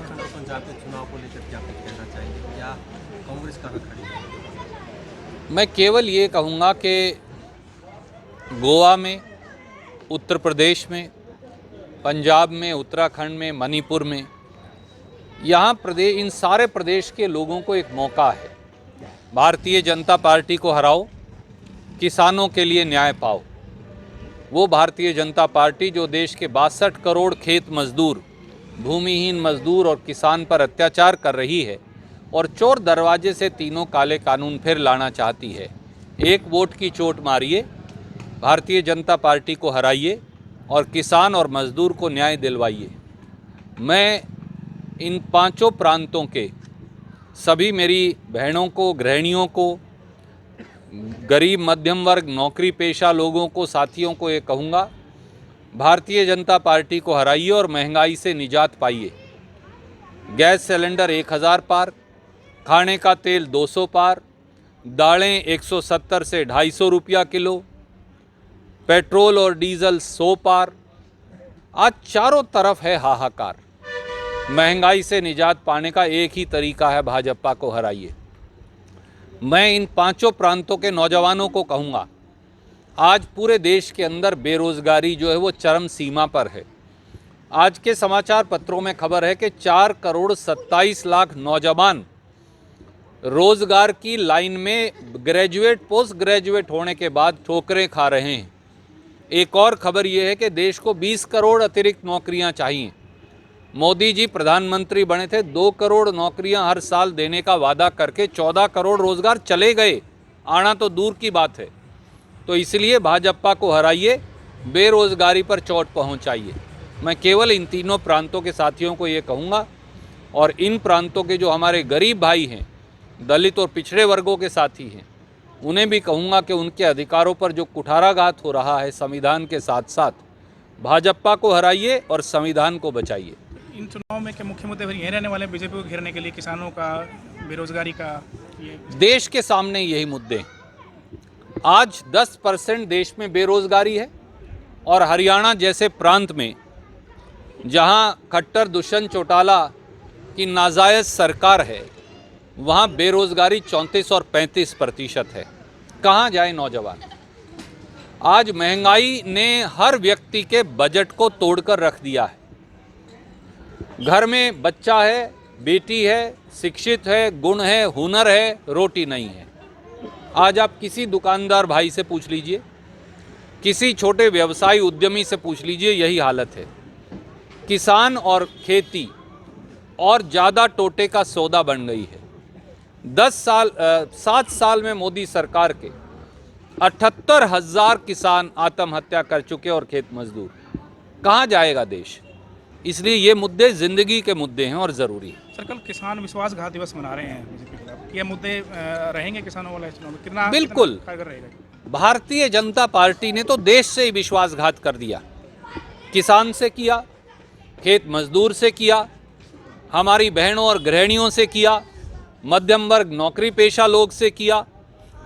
उत्तराखंड और पंजाब के चुनाव को लेकर क्या कुछ कहना चाहेंगे? क्या कांग्रेस कहाँ खड़ी है? मैं केवल ये कहूँगा कि गोवा में, उत्तर प्रदेश में, पंजाब में, उत्तराखंड में, मणिपुर में, यहाँ प्रदेश, इन सारे प्रदेश के लोगों को एक मौका है। भारतीय जनता पार्टी को हराओ, किसानों के लिए न्याय पाओ। वो भारतीय जनता पार्टी जो देश के 62 करोड़ खेत मजदूर, भूमिहीन मजदूर और किसान पर अत्याचार कर रही है और चोर दरवाजे से तीनों काले कानून फिर लाना चाहती है। एक वोट की चोट मारिए, भारतीय जनता पार्टी को हराइए और किसान और मजदूर को न्याय दिलवाइए। मैं इन पांचों प्रांतों के सभी मेरी बहनों को, गृहिणियों को, गरीब मध्यम वर्ग, नौकरी पेशा लोगों को, साथियों को ये कहूँगा, भारतीय जनता पार्टी को हराइए और महंगाई से निजात पाइए। गैस सिलेंडर 1000 पार, खाने का तेल 200 पार, दालें 170 से 250 रुपया किलो, पेट्रोल और डीजल 100 पार। आज चारों तरफ है हाहाकार। महंगाई से निजात पाने का एक ही तरीका है, भाजपा को हराइए। मैं इन पांचों प्रांतों के नौजवानों को कहूँगा, आज पूरे देश के अंदर बेरोजगारी जो है वो चरम सीमा पर है। आज के समाचार पत्रों में खबर है कि 4 करोड़ 27 लाख नौजवान रोजगार की लाइन में ग्रेजुएट, पोस्ट ग्रेजुएट होने के बाद ठोकरें खा रहे हैं। एक और खबर ये है कि देश को 20 करोड़ अतिरिक्त नौकरियां चाहिए। मोदी जी प्रधानमंत्री बने थे, 2 करोड़ नौकरियां हर साल देने का वादा करके 14 करोड़ रोजगार चले गए, आना तो दूर की बात है। तो इसलिए भाजपा को हराइए, बेरोजगारी पर चोट पहुंचाइए। मैं केवल इन तीनों प्रांतों के साथियों को ये कहूँगा, और इन प्रांतों के जो हमारे गरीब भाई हैं, दलित और पिछड़े वर्गों के साथी हैं, उन्हें भी कहूँगा कि उनके अधिकारों पर जो कुठाराघात हो रहा है संविधान के साथ साथ, भाजपा को हराइए और संविधान को बचाइए। इन चुनाव में के मुख्य मुद्दे फिर यही रहने वाले हैं, बीजेपी को घेरने के लिए, किसानों का, बेरोजगारी का। ये देश के सामने यही मुद्दे हैं। आज 10% देश में बेरोजगारी है और हरियाणा जैसे प्रांत में जहां खट्टर दुष्यंत चौटाला की नाजायज सरकार है, वहां बेरोजगारी 34 और 35% है। कहां जाए नौजवान? आज महंगाई ने हर व्यक्ति के बजट को तोड़कर रख दिया है। घर में बच्चा है, बेटी है, शिक्षित है, गुण है, हुनर है, रोटी नहीं है। आज आप किसी दुकानदार भाई से पूछ लीजिए, किसी छोटे व्यवसायी उद्यमी से पूछ लीजिए, यही हालत है। किसान और खेती और ज़्यादा टोटे का सौदा बन गई है। 7 साल में मोदी सरकार के 78,000 किसान आत्महत्या कर चुके और खेत मजदूर। कहाँ जाएगा देश? इसलिए ये मुद्दे ज़िंदगी के मुद्दे हैं और ज़रूरी है। सर, कल किसान विश्वासघात दिवस मना रहे हैं बीजेपी के खिलाफ। ये मुद्दे रहेंगे किसानों वाले चुनाव में? कितना बिल्कुल कारगर रहेगा? भारतीय जनता पार्टी ने तो देश से ही विश्वासघात कर दिया। किसान से किया, खेत मजदूर से किया, हमारी बहनों और गृहिणियों से किया, मध्यम वर्ग नौकरी पेशा लोग से किया,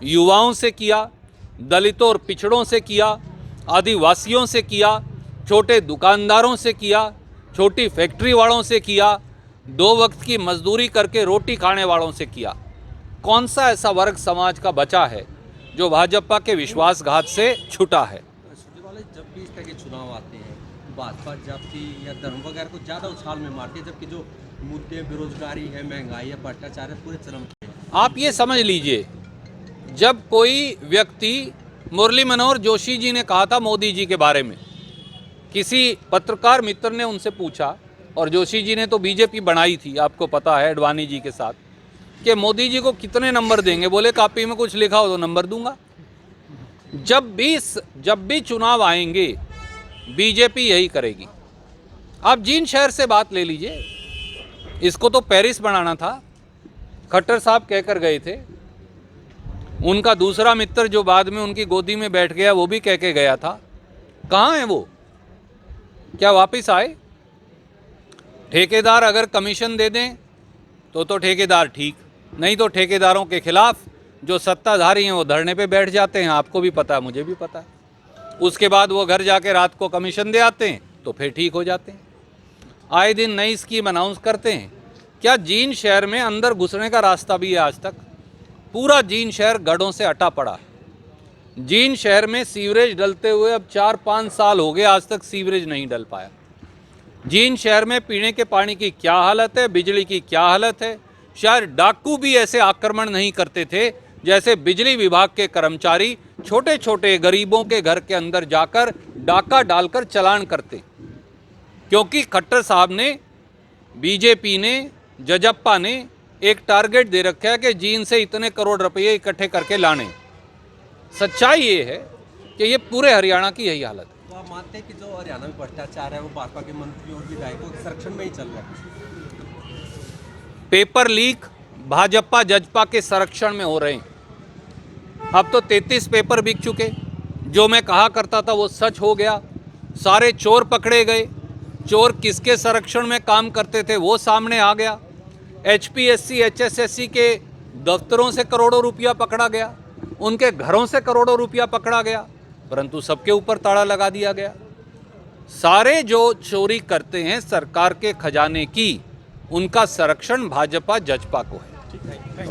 युवाओं से किया, दलितों और पिछड़ों से किया, आदिवासियों से किया, छोटे दुकानदारों से किया, छोटी फैक्ट्री वालों से किया, 2 वक्त की मजदूरी करके रोटी खाने वालों से किया। कौन सा ऐसा वर्ग समाज का बचा है जो भाजपा के विश्वासघात से छूटा है? जब भी इस तरह के चुनाव आते हैं, भाजपा जाति या धर्म वगैरह को ज़्यादा उछाल में मारती है, जबकि जो मुद्दे बेरोजगारी है, महंगाई है, भ्रष्टाचार है, पूरे चरम पे। आप ये समझ लीजिए, जब कोई व्यक्ति, मुरली मनोहर जोशी जी ने कहा था मोदी जी के बारे में, किसी पत्रकार मित्र ने उनसे पूछा, और जोशी जी ने तो बीजेपी बनाई थी, आपको पता है, अडवाणी जी के साथ, कि मोदी जी को कितने नंबर देंगे? बोले कापी में कुछ लिखा हो तो नंबर दूंगा। जब भी चुनाव आएंगे बीजेपी यही करेगी। आप जींद शहर से बात ले लीजिए, इसको तो पेरिस बनाना था, खट्टर साहब कहकर गए थे। उनका दूसरा मित्र जो बाद में उनकी गोदी में बैठ गया, वो भी कह के गया था। कहाँ है वो? क्या वापस आए? ठेकेदार अगर कमीशन दे दें तो ठेकेदार ठीक, नहीं तो ठेकेदारों के खिलाफ जो सत्ताधारी हैं वो धरने पे बैठ जाते हैं। आपको भी पता है, मुझे भी पता है। उसके बाद वो घर जाके रात को कमीशन दे आते हैं तो फिर ठीक हो जाते हैं। आए दिन नई स्कीम अनाउंस करते हैं। क्या जींद शहर में अंदर घुसने का रास्ता भी है? आज तक पूरा जींद शहर गड्ढों से अटा पड़ा। जींद शहर में सीवरेज डलते हुए अब 4-5 साल हो गए, आज तक सीवरेज नहीं डल पाया। जींद शहर में पीने के पानी की क्या हालत है, बिजली की क्या हालत है। शायद डाकू भी ऐसे आक्रमण नहीं करते थे जैसे बिजली विभाग के कर्मचारी छोटे छोटे गरीबों के घर के अंदर जाकर डाका डालकर चालान करते, क्योंकि खट्टर साहब ने, बीजेपी ने, जजप्पा ने एक टारगेट दे रखा है कि जींद से इतने करोड़ रुपये इकट्ठे करके लाने। सच्चाई ये है कि ये पूरे हरियाणा की यही हालत है। तो आप मानते हैं कि जो हरियाणा में भ्रष्टाचार है वो भाजपा के मंत्रियों और विधायकों के संरक्षण में ही चल रहा है? पेपर लीक भाजपा जजपा के संरक्षण में हो रहे हैं। अब तो 33 पेपर बिक चुके। जो मैं कहा करता था वो सच हो गया। सारे चोर पकड़े गए। चोर किसके संरक्षण में काम करते थे वो सामने आ गया। HPSC HSSC के दफ्तरों से करोड़ों रुपया पकड़ा गया, उनके घरों से करोड़ों रुपया पकड़ा गया, परंतु सबके ऊपर ताला लगा दिया गया। सारे जो चोरी करते हैं सरकार के खजाने की, उनका संरक्षण भाजपा जजपा को है।